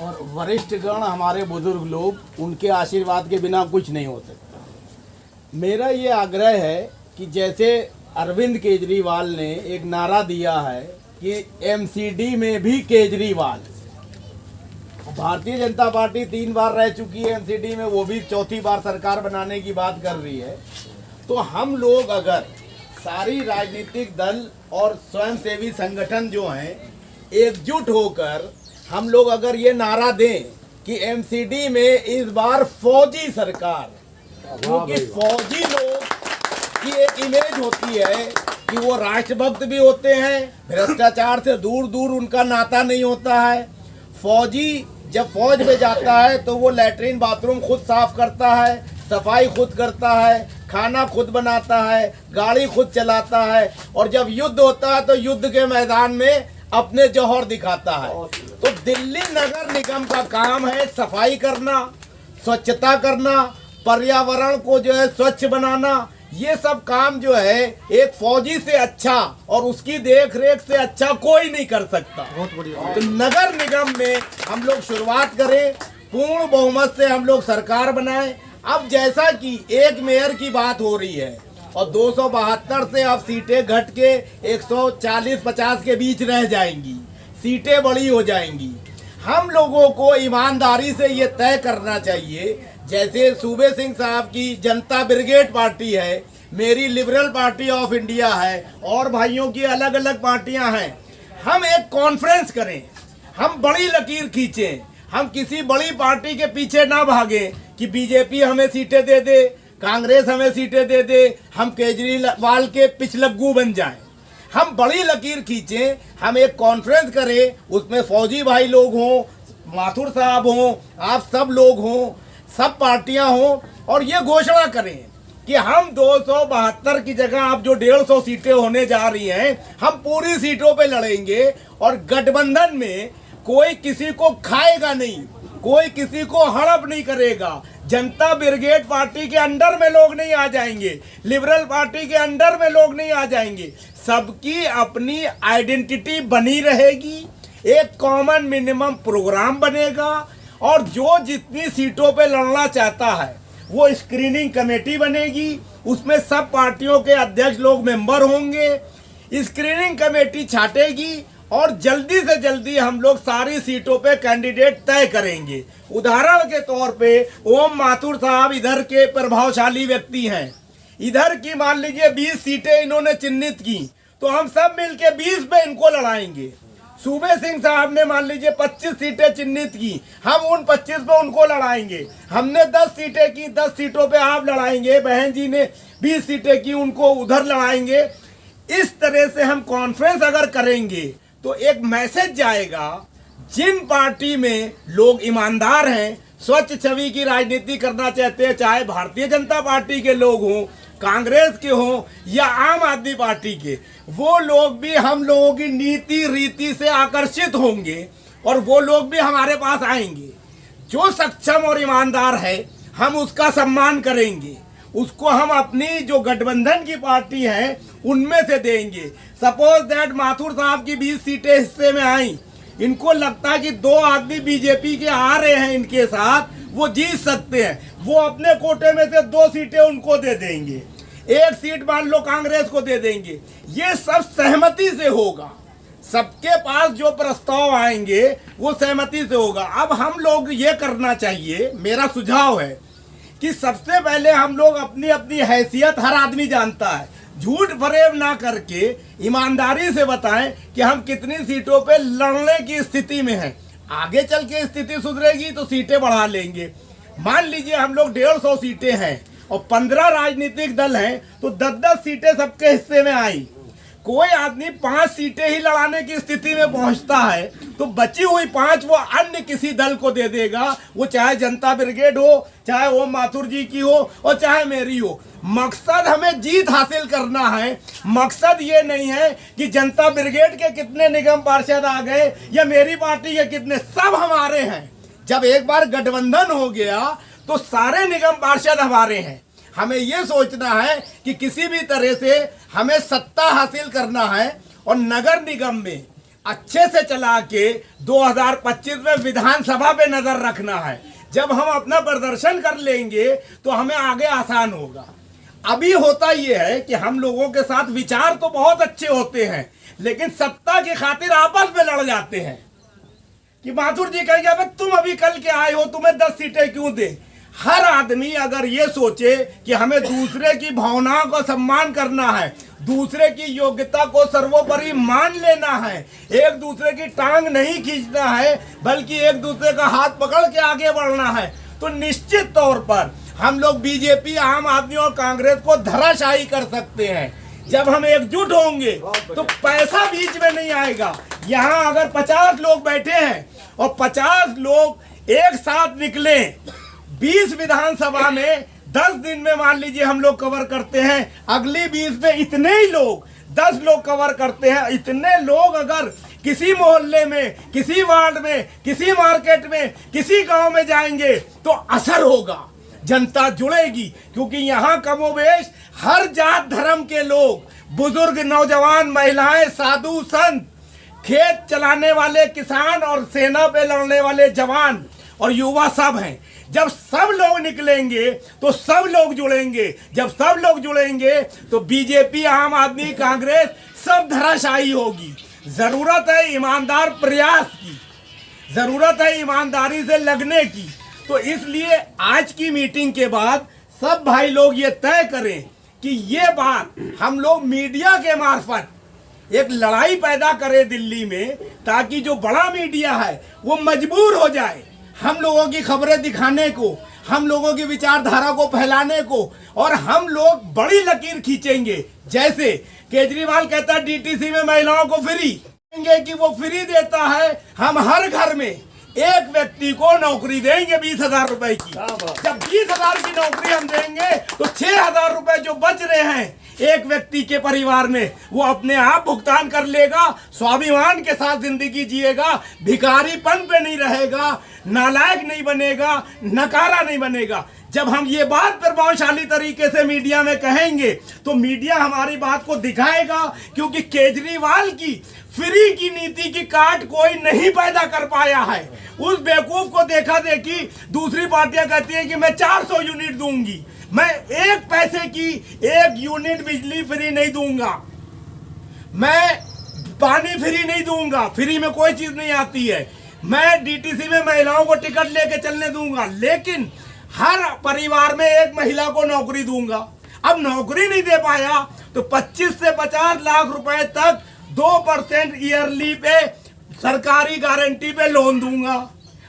और वरिष्ठगण हमारे बुजुर्ग लोग, उनके आशीर्वाद के बिना कुछ नहीं हो सकता। मेरा ये आग्रह है कि जैसे अरविंद केजरीवाल ने एक नारा दिया है कि एमसीडी में भी केजरीवाल, भारतीय जनता पार्टी 3 बार रह चुकी है एमसीडी में, वो भी चौथी बार सरकार बनाने की बात कर रही है। तो हम लोग अगर सारी राजनीतिक दल और स्वयंसेवी संगठन जो हैं एकजुट होकर हम लोग अगर ये नारा दें कि एमसीडी में इस बार फौजी सरकार, क्योंकि फौजी लोग की एक इमेज होती है कि वो राष्ट्रभक्त भी होते हैं, भ्रष्टाचार से दूर दूर उनका नाता नहीं होता है। फौजी जब फौज में जाता है तो वो लैट्रिन बाथरूम खुद साफ करता है, सफाई खुद करता है, खाना खुद बनाता है, गाड़ी खुद चलाता है, और जब युद्ध होता है तो युद्ध के मैदान में अपने जौहर दिखाता है। तो दिल्ली नगर निगम का काम है सफाई करना, स्वच्छता करना, पर्यावरण को जो है स्वच्छ बनाना। ये सब काम जो है एक फौजी से अच्छा और उसकी देख रेख से अच्छा कोई नहीं कर सकता। बहुत बढ़िया। तो नगर निगम में हम लोग शुरुआत करें, पूर्ण बहुमत से हम लोग सरकार बनाएं। अब जैसा कि एक मेयर की बात हो रही है और 272 से अब सीटें घट के 140-50 के बीच रह जाएंगी, सीटें बड़ी हो जाएंगी। हम लोगों को ईमानदारी से ये तय करना चाहिए, जैसे सूबे सिंह साहब की जनता ब्रिगेड पार्टी है, मेरी लिबरल पार्टी ऑफ इंडिया है, और भाइयों की अलग अलग पार्टियां हैं। हम एक कॉन्फ्रेंस करें, हम बड़ी लकीर खींचें, हम किसी बड़ी पार्टी के पीछे ना भागें कि बीजेपी हमें सीटें दे दे, कांग्रेस हमें सीटें दे दे, हम केजरीवाल के पिछलग्गू बन जाएं। हम बड़ी लकीर खींचें, हम एक कॉन्फ्रेंस करें, उसमें फौजी भाई लोग हों, माथुर साहब हों, आप सब लोग हों, सब पार्टियां हों, और ये घोषणा करें कि हम 272 की जगह अब जो 150 सीटें होने जा रही हैं, हम पूरी सीटों पे लड़ेंगे, और गठबंधन में कोई किसी को खाएगा नहीं, कोई किसी को हड़प नहीं करेगा। जनता ब्रिगेड पार्टी के अंडर में लोग नहीं आ जाएंगे, लिबरल पार्टी के अंडर में लोग नहीं आ जाएंगे। सबकी अपनी आइडेंटिटी बनी रहेगी, एक कॉमन मिनिमम प्रोग्राम बनेगा, और जो जितनी सीटों पे लड़ना चाहता है वो स्क्रीनिंग कमेटी बनेगी, उसमें सब पार्टियों के अध्यक्ष लोग मेंबर होंगे। स्क्रीनिंग कमेटी छाटेगी और जल्दी से जल्दी हम लोग सारी सीटों पे कैंडिडेट तय करेंगे। उदाहरण के तौर पे ओम माथुर साहब इधर के प्रभावशाली व्यक्ति हैं, इधर की मान लीजिए 20 सीटें इन्होंने चिन्हित की, तो हम सब मिलके 20 पे इनको लड़ाएंगे। सूबे सिंह साहब ने मान लीजिए 25 सीटें चिन्हित की, हम उन 25 पे उनको लड़ाएंगे। हमने 10 सीटें की, 10 सीटों पे आप लड़ाएंगे, बहन जी ने 20 सीटें की, उनको उधर लड़ाएंगे। इस तरह से हम कॉन्फ्रेंस अगर करेंगे तो एक मैसेज जाएगा, जिन पार्टी में लोग ईमानदार हैं, स्वच्छ छवि की राजनीति करना चाहते हैं, चाहे भारतीय जनता पार्टी के लोग हों, कांग्रेस के हों या आम आदमी पार्टी के, वो लोग भी हम लोगों की नीति रीति से आकर्षित होंगे और वो लोग भी हमारे पास आएंगे। जो सक्षम और ईमानदार है हम उसका सम्मान करेंगे, उसको हम अपनी जो गठबंधन की पार्टी है उनमें से देंगे। सपोज दैट माथुर साहब की 20 सीटें हिस्से में आई, इनको लगता है कि 2 आदमी बीजेपी के आ रहे हैं इनके साथ, वो जीत सकते हैं, वो अपने कोटे में से 2 सीटें उनको दे देंगे, 1 सीट मान लो कांग्रेस को दे देंगे। ये सब सहमति से होगा, सबके पास जो प्रस्ताव आएंगे वो सहमति से होगा। अब हम लोग ये करना चाहिए, मेरा सुझाव है कि सबसे पहले हम लोग अपनी अपनी हैसियत हर आदमी जानता है, झूठ फरेब ना करके ईमानदारी से बताएं कि हम कितनी सीटों पे लड़ने की स्थिति में हैं। आगे चल के स्थिति सुधरेगी तो सीटें बढ़ा लेंगे। मान लीजिए हम लोग 150 सीटें हैं और 15 राजनीतिक दल हैं, तो 10-10 सीटें सबके हिस्से में आई। कोई आदमी 5 सीटें ही लड़ाने की स्थिति में पहुंचता है तो बची हुई 5 वो अन्य किसी दल को दे देगा, वो चाहे जनता ब्रिगेड हो, चाहे ओम माथुर जी की हो और चाहे मेरी हो। मकसद हमें जीत हासिल करना है। मकसद ये नहीं है कि जनता ब्रिगेड के कितने निगम पार्षद आ गए या मेरी पार्टी के कितने, सब हमारे हैं। जब एक बार गठबंधन हो गया तो सारे निगम पार्षद हमारे हैं। हमें ये सोचना है कि किसी भी तरह से हमें सत्ता हासिल करना है और नगर निगम में अच्छे से चला के 2025 में विधानसभा पे नजर रखना है। जब हम अपना प्रदर्शन कर लेंगे तो हमें आगे आसान होगा। अभी होता यह है कि हम लोगों के साथ विचार तो बहुत अच्छे होते हैं, लेकिन सत्ता की खातिर आपस में लड़ जाते हैं कि माथुर जी कहेंगे अबे तुम अभी कल के आए हो, तुम्हें 10 सीटें क्यों दे। हर आदमी अगर ये सोचे कि हमें दूसरे की भावनाओं का सम्मान करना है, दूसरे की योग्यता को सर्वोपरि मान लेना है, एक दूसरे की टांग नहीं खींचना है, बल्कि एक दूसरे का हाथ पकड़ के आगे बढ़ना है, तो निश्चित तौर पर हम लोग बीजेपी, आम आदमी और कांग्रेस को धराशायी कर सकते हैं। जब हम एकजुट होंगे तो पैसा बीच में नहीं आएगा। यहाँ अगर 50 लोग बैठे हैं और 50 लोग एक साथ निकले 20 विधानसभा में 10 दिन में मान लीजिए हम लोग कवर करते हैं, अगली 20 में इतने ही लोग 10 लोग कवर करते हैं। इतने लोग अगर किसी मोहल्ले में, किसी वार्ड में, किसी मार्केट में, किसी गांव में जाएंगे तो असर होगा, जनता जुड़ेगी। क्योंकि यहाँ कमोबेश हर जात धर्म के लोग, बुजुर्ग, नौजवान, महिलाएं, साधु संत, खेत चलाने वाले किसान और सेना पे लड़ने वाले जवान और युवा सब हैं। जब सब लोग निकलेंगे तो सब लोग जुड़ेंगे। जब सब लोग जुड़ेंगे तो बीजेपी, आम आदमी, कांग्रेस सब धराशायी होगी। जरूरत है ईमानदार प्रयास की, जरूरत है ईमानदारी से लगने की। तो इसलिए आज की मीटिंग के बाद सब भाई लोग ये तय करें कि ये बात हम लोग मीडिया के मार्फत एक लड़ाई पैदा करें दिल्ली में, ताकि जो बड़ा मीडिया है वो मजबूर हो जाए हम लोगों की खबरें दिखाने को, हम लोगों की विचारधारा को फैलाने को, और हम लोग बड़ी लकीर खींचेंगे। जैसे केजरीवाल कहता है डीटीसी में महिलाओं को फ्री कि वो फ्री देता है, हम हर घर में एक व्यक्ति को नौकरी देंगे 20,000 रुपए की। जब 20,000 की नौकरी हम देंगे तो 6,000 रुपए जो बच रहे हैं एक व्यक्ति के परिवार में, वो अपने आप भुगतान कर लेगा, स्वाभिमान के साथ जिंदगी जिएगा, भिखारीपन पे नहीं रहेगा, नालायक नहीं बनेगा, नकारा नहीं बनेगा। जब हम ये बात प्रभावशाली तरीके से मीडिया में कहेंगे तो मीडिया हमारी बात को दिखाएगा। क्योंकि केजरीवाल की फ्री की नीति की काट कोई नहीं पैदा कर पाया है। उस बेवकूफ को देखा देखी दूसरी पार्टियां कहती है कि मैं 400 यूनिट दूंगी, मैं 1 पैसे की 1 यूनिट बिजली फ्री नहीं दूंगा, मैं पानी फ्री नहीं दूंगा, फ्री में कोई चीज नहीं आती है, मैं डीटीसी में महिलाओं को टिकट लेके चलने दूंगा, लेकिन हर परिवार में 1 महिला को नौकरी दूंगा। अब नौकरी नहीं दे पाया तो 25 से 50 लाख रुपए तक 2% ईयरली पे सरकारी गारंटी पे लोन दूंगा।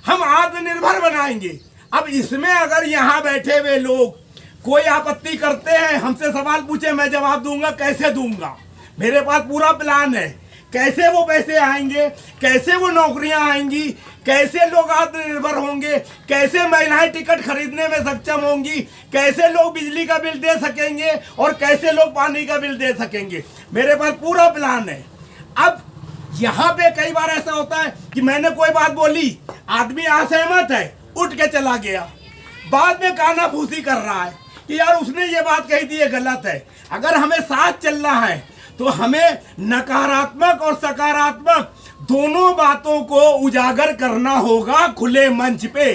हम आत्मनिर्भर बनाएंगे। अब इसमें अगर यहाँ बैठे हुए लोग कोई आपत्ति करते हैं, हमसे सवाल पूछे, मैं जवाब दूंगा। कैसे दूंगा? मेरे पास पूरा प्लान है। कैसे वो पैसे आएंगे, कैसे वो नौकरियां आएंगी, कैसे लोग आत्मनिर्भर होंगे, कैसे महिलाएं टिकट खरीदने में सक्षम होंगी, कैसे लोग बिजली का बिल दे सकेंगे और कैसे लोग पानी का बिल दे सकेंगे। मेरे पास पूरा प्लान है। अब यहाँ पे कई बार ऐसा होता है कि मैंने कोई बात बोली, आदमी असहमत है, उठ के चला गया, बाद में कानाफूसी कर रहा है कि यार उसने ये बात कही थी, ये गलत है। अगर हमें साथ चलना है तो हमें नकारात्मक और सकारात्मक दोनों बातों को उजागर करना होगा खुले मंच पे।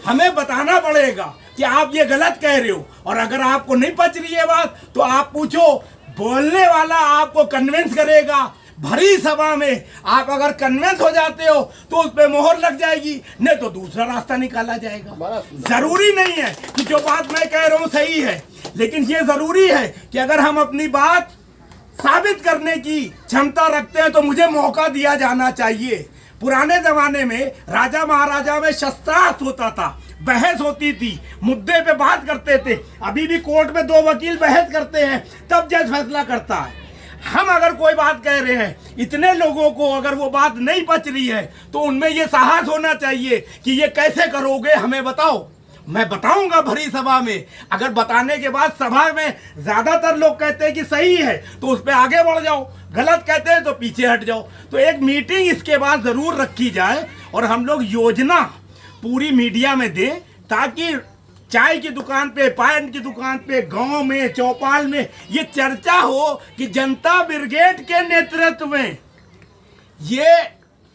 हमें बताना पड़ेगा कि आप ये गलत कह रहे हो, और अगर आपको नहीं पच रही है बात तो आप पूछो, बोलने वाला आपको कन्विंस करेगा। भरी सभा में आप अगर कन्विंस हो जाते हो तो उस पर मोहर लग जाएगी, नहीं तो दूसरा रास्ता निकाला जाएगा। जरूरी नहीं है कि जो बात मैं कह रहा हूँ सही है, लेकिन ये जरूरी है कि अगर हम अपनी बात साबित करने की क्षमता रखते हैं तो मुझे मौका दिया जाना चाहिए। पुराने जमाने में राजा महाराजा में शस्त्रास्त्र होता था, बहस होती थी, मुद्दे पे बात करते थे। अभी भी कोर्ट में 2 वकील बहस करते हैं, तब जज फैसला करता है। हम अगर कोई बात कह रहे हैं, इतने लोगों को अगर वो बात नहीं पच रही है तो उनमें ये साहस होना चाहिए कि ये कैसे करोगे, हमें बताओ। मैं बताऊंगा भरी सभा में। अगर बताने के बाद सभा में ज्यादातर लोग कहते हैं कि सही है तो उस पर आगे बढ़ जाओ, गलत कहते हैं तो पीछे हट जाओ। तो एक मीटिंग इसके बाद जरूर रखी जाए और हम लोग योजना पूरी मीडिया में दें, ताकि चाय की दुकान पे, पान की दुकान पे, गांव में, चौपाल में ये चर्चा हो कि जनता ब्रिगेड के नेतृत्व में ये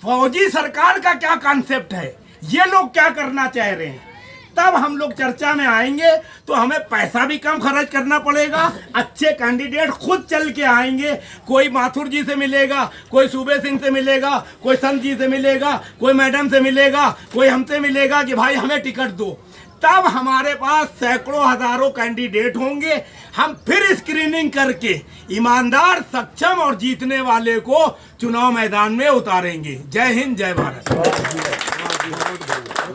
फौजी सरकार का क्या कॉन्सेप्ट है, ये लोग क्या करना चाह रहे हैं, तब हम लोग चर्चा में आएंगे। तो हमें पैसा भी कम खर्च करना पड़ेगा, अच्छे कैंडिडेट खुद चल के आएंगे। कोई माथुर जी से मिलेगा, कोई सूबे सिंह से मिलेगा, कोई संत जी से मिलेगा, कोई मैडम से मिलेगा, कोई हमसे मिलेगा कि भाई हमें टिकट दो। तब हमारे पास सैकड़ों हजारों कैंडिडेट होंगे। हम फिर स्क्रीनिंग करके ईमानदार, सक्षम और जीतने वाले को चुनाव मैदान में उतारेंगे। जय हिंद, जय भारत।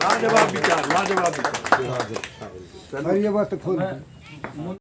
लाजवाब विचार, लाजवाब विचार। ये बात तो खोल